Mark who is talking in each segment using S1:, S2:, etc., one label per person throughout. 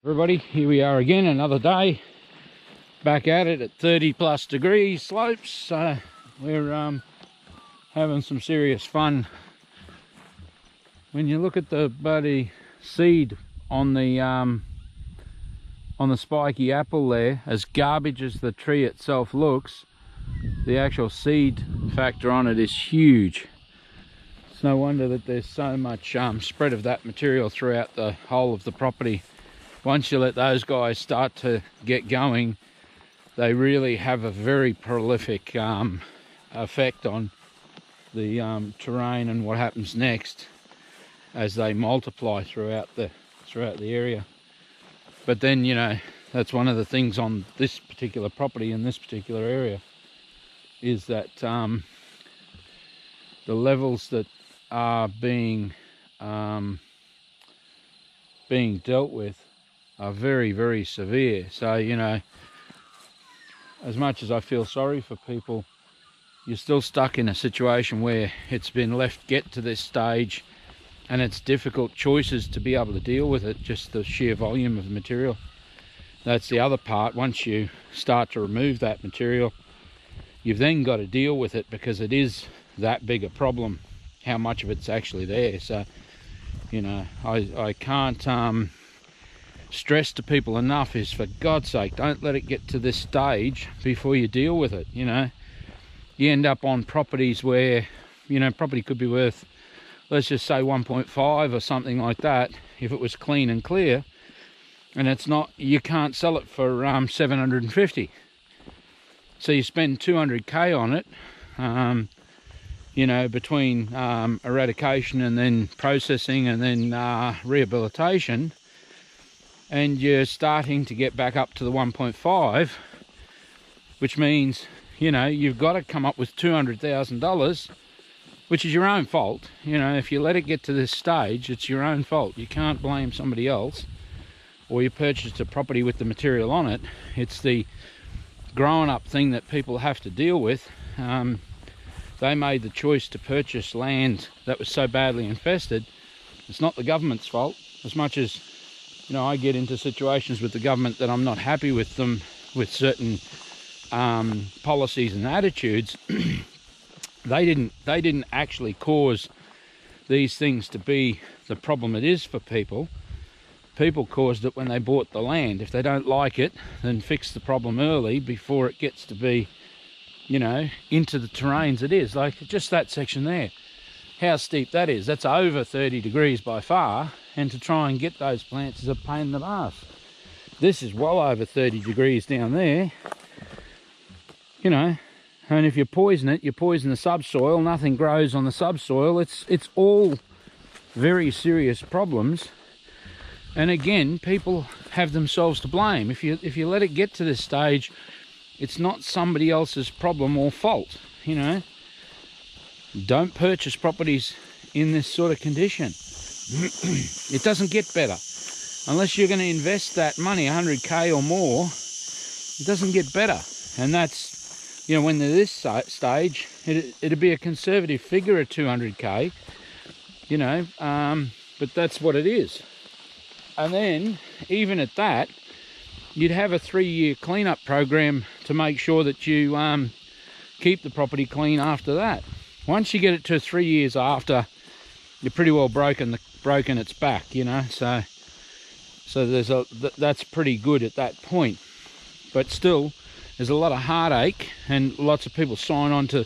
S1: Everybody, here we are again, another day back at it at 30+ degree slopes. So we're having some serious fun. When you look at the bloody seed on the spiky apple there, as garbage as the tree itself looks, the actual seed factor on it is huge. It's no wonder that there's so much spread of that material throughout the whole of the property. Once you let those guys start to get going, they really have a very prolific effect on the terrain and what happens next as they multiply throughout the area. But then, you know, that's one of the things on this particular property in this particular area, is that the levels that are being dealt with are very, very severe. So, you know, as much as I feel sorry for people, you're still stuck in a situation where it's been left get to this stage and it's difficult choices to be able to deal with it, just the sheer volume of the material. That's the other part. Once you start to remove that material, you've then got to deal with it, because it is that big a problem, how much of it's actually there. So, you know, I can't stress to people enough is, for God's sake, don't let it get to this stage before you deal with it. You know, you end up on properties where, you know, property could be worth, let's just say 1.5 or something like that, if it was clean and clear, and it's not, you can't sell it for 750. So you spend 200k on it, you know, between eradication and then processing and then rehabilitation, and you're starting to get back up to the 1.5, which means, you know, you've got to come up with $200,000, which is your own fault. You know, if you let it get to this stage, it's your own fault. You can't blame somebody else, or you purchased a property with the material on it. It's the grown up thing that people have to deal with. They made the choice to purchase land that was so badly infested. It's not the government's fault. As much as, you know, I get into situations with the government that I'm not happy with them, with certain policies and attitudes, they didn't actually cause these things to be the problem it is for people. People caused it when they bought the land. If they don't like it, then fix the problem early before it gets to be, you know, into the terrains it is. Like just that section there, how steep that is. That's over 30 degrees by far, and to try and get those plants is a pain in the ass. This is well over 30 degrees down there, you know, and if you poison it, you poison the subsoil. Nothing grows on the subsoil. It's all very serious problems. And again, people have themselves to blame. If you let it get to this stage, it's not somebody else's problem or fault. You know, don't purchase properties in this sort of condition. It doesn't get better unless you're going to invest that money, 100k or more. It doesn't get better. And that's, you know, when they're this stage, it'd be a conservative figure at 200k, you know, but that's what it is. And then even at that, you'd have a 3-year cleanup program to make sure that you keep the property clean after that. Once you get it to 3 years after, you're pretty well broken its back, you know. So that's pretty good at that point. But still, there's a lot of heartache, and lots of people sign on to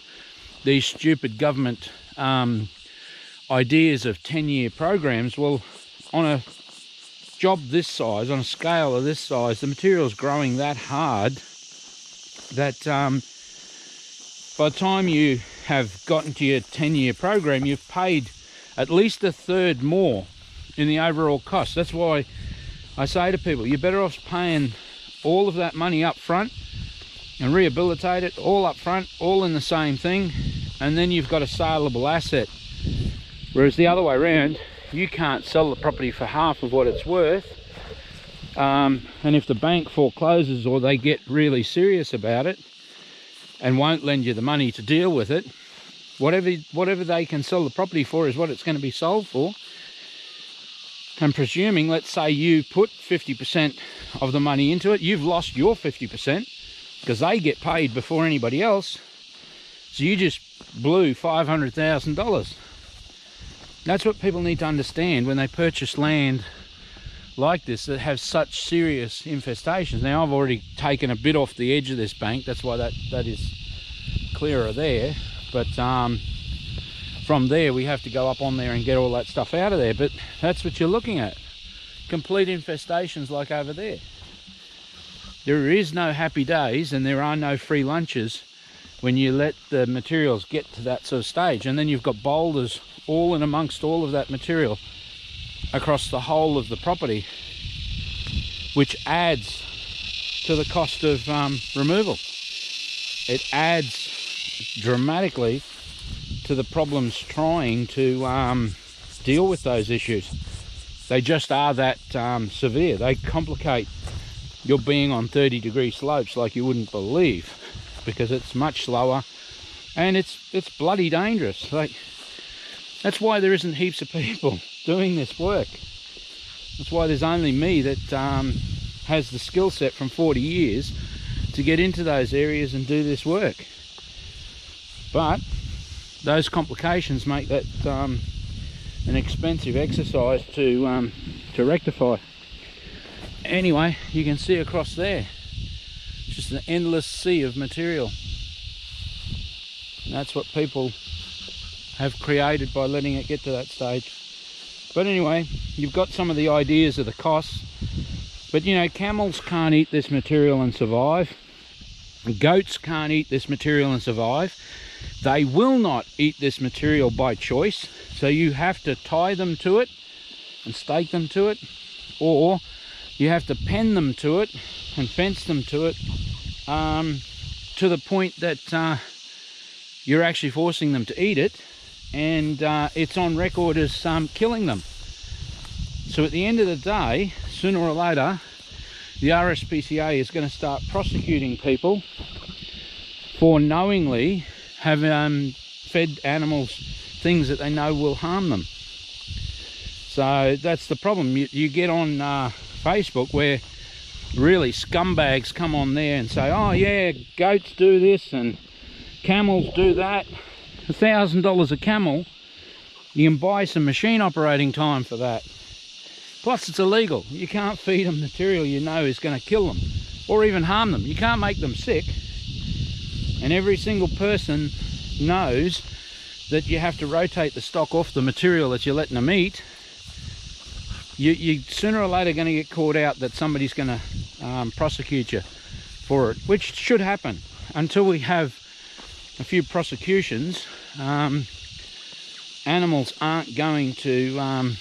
S1: these stupid government ideas of 10-year programs. Well, on a job this size, on a scale of this size, the material's growing that hard that by the time you have gotten to your 10-year program, you've paid at least a third more in the overall cost. That's why I say to people, you're better off paying all of that money up front and rehabilitate it all up front, all in the same thing, and then you've got a saleable asset. Whereas the other way around, you can't sell the property for half of what it's worth, and if the bank forecloses or they get really serious about it and won't lend you the money to deal with it, whatever they can sell the property for is what it's going to be sold for. And presuming, let's say you put 50% of the money into it, you've lost your 50% because they get paid before anybody else. So you just blew $500,000. That's what people need to understand when they purchase land like this that have such serious infestations. Now, I've already taken a bit off the edge of this bank. That's why that is clearer there. But from there, we have to go up on there and get all that stuff out of there. But that's what you're looking at. Complete infestations like over there. There is no happy days and there are no free lunches when you let the materials get to that sort of stage. And then you've got boulders all in amongst all of that material across the whole of the property, which adds to the cost of removal. It adds dramatically to the problems trying to deal with those issues. They just are that severe. They complicate your being on 30-degree slopes like you wouldn't believe, because it's much slower and it's bloody dangerous. That's why there isn't heaps of people doing this work. That's why there's only me that has the skill set from 40 years to get into those areas and do this work. But those complications make that an expensive exercise to rectify. Anyway, you can see across there, it's just an endless sea of material. And that's what people have created by letting it get to that stage. But anyway, you've got some of the ideas of the costs. But you know, camels can't eat this material and survive. Goats can't eat this material and survive. They will not eat this material by choice. So you have to tie them to it and stake them to it, or you have to pen them to it and fence them to it, to the point that you're actually forcing them to eat it, and it's on record as killing them. So at the end of the day, sooner or later, the RSPCA is going to start prosecuting people for knowingly having fed animals things that they know will harm them. So that's the problem. You get on Facebook where really scumbags come on there and say, oh yeah, goats do this and camels do that. $1,000 a camel, you can buy some machine operating time for that. Plus it's illegal. You can't feed them material you know is going to kill them or even harm them. You can't make them sick. And every single person knows that you have to rotate the stock off the material that you're letting them eat. You sooner or later going to get caught out that somebody's going to prosecute you for it, which should happen. Until we have a few prosecutions, animals aren't going to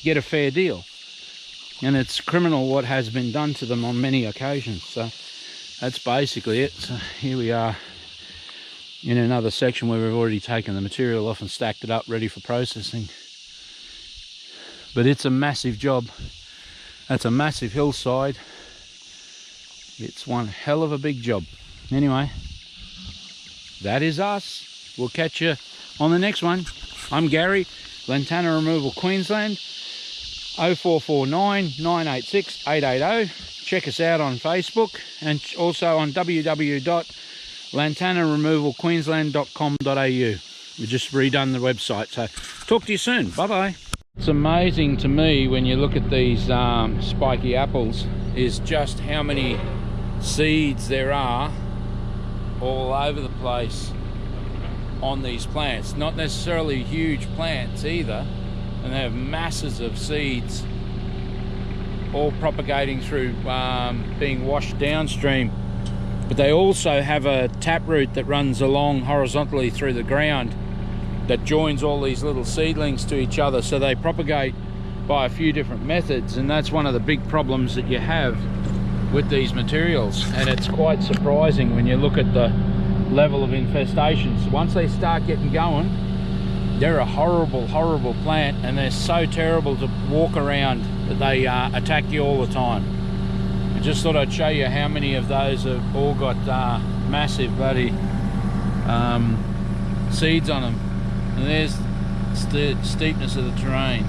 S1: get a fair deal, and it's criminal what has been done to them on many occasions. So that's basically it. So here we are in another section where we've already taken the material off and stacked it up ready for processing. But it's a massive job. That's a massive hillside. It's one hell of a big job. Anyway, that is us. We'll catch you on the next one. I'm Gary, Lantana Removal Queensland. 0449 986 880. Check us out on Facebook and also on www.lantanaremovalqueensland.com.au. We've just redone the website, so talk to you soon. Bye bye. It's amazing to me when you look at these spiky apples is just how many seeds there are all over the place on these plants. Not necessarily huge plants either, and they have masses of seeds all propagating through being washed downstream. But they also have a taproot that runs along horizontally through the ground that joins all these little seedlings to each other, so they propagate by a few different methods, and that's one of the big problems that you have with these materials. And it's quite surprising when you look at the level of infestations. Once they start getting going, they're a horrible, horrible plant, and they're so terrible to walk around that they attack you all the time. I just thought I'd show you how many of those have all got massive bloody seeds on them. And there's the steepness of the terrain.